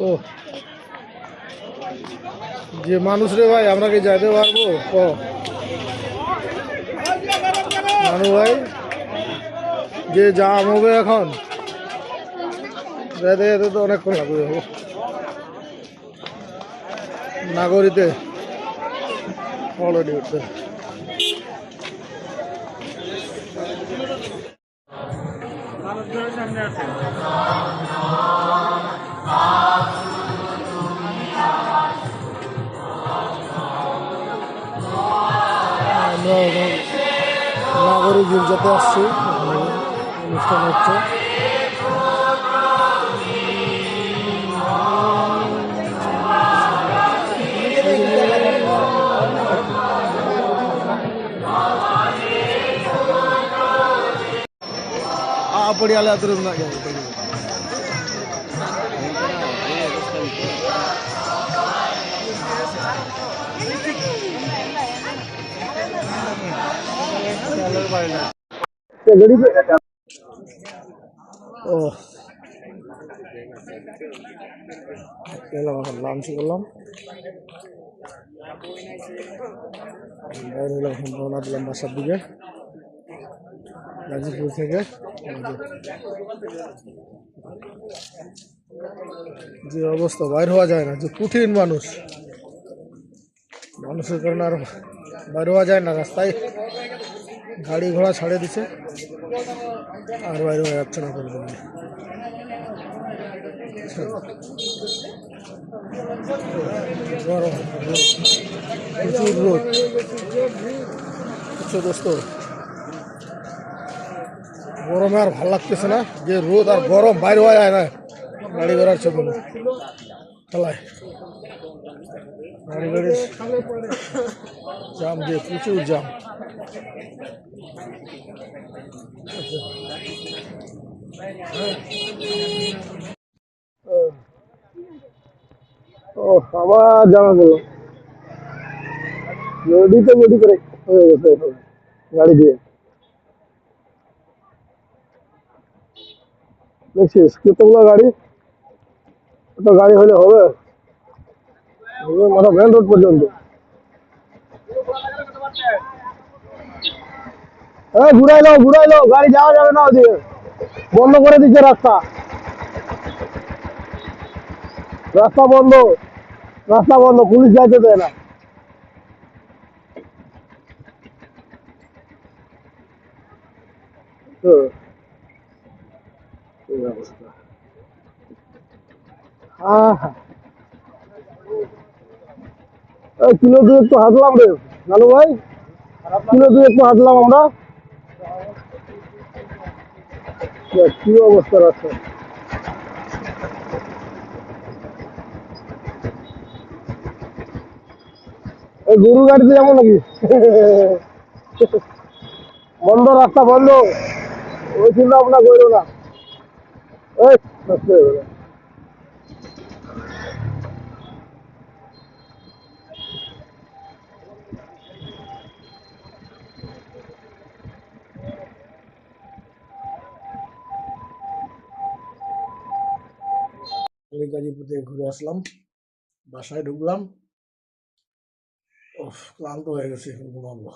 ও যে মানুষ রে ভাই, আমরা কি যাইতে পারবো? মানু ভাই, যে জাম হবে এখন, যেতে যেতে তো অনেকক্ষণ লাগবে। নাগরিতে অলরেডি উঠতে সামনে আছে। আমরা নাগরিক গির্জাতে আসছি, অনুষ্ঠান হচ্ছে। पड़ियाले अतुर ना गया लांच करलाम रওনা দিলাম বাসার দিকে গাজীপুর থেকে। যে অবস্থা, বাইর হওয়া যায় না, যে কঠিন মানুষের কারণে আর বাইর হওয়া যায় না। রাস্তায় গাড়ি ঘোড়া ছাড়ে দিছে, আর বাইর হওয়া যাচ্ছে না কোনো দিন। গরম, প্রচুর রোদ। বুঝছো দোস্ত, গরমে আর ভাল লাগতেছে না, যে রোদ আর গরম, বাইরে হওয়া যায় না গাড়ি ঘোড়ার জন্য। খেলায় গাড়ি গাড়ি জাম দিয়ে, প্রচুর জাম। ও আবার জামা গেল, রেডিতে রেডি করে হয়ে গেছে গাড়ি দিয়ে। দেখছিস কতগুলো গাড়ি, কত গাড়ি হলে হবে মাথা মেন রোড পর্যন্ত। ঘুরাইলো, গাড়ি যাওয়া যাবে না, ওদিকে বন্ধ করে দিচ্ছে রাস্তা। রাস্তা বন্ধ, পুলিশ যাইতে দেয় না। কিলো দুই একটু হাঁটলাম রে নানু ভাই, কিলো দুই একটু হাঁটলাম আমরা। কি অবস্থা রাস্তা, এই গরু গাড়িতে যাবো নাকি? বন্ধ, রাস্তা বন্ধ, ওই চিন্তা ভাবনা করো না। গাজীপুর থেকে ঘুরে আসলাম, বাসায় ঢুকলাম, ক্লান্ত হয়ে গেছে, এখন ঘুমাবো।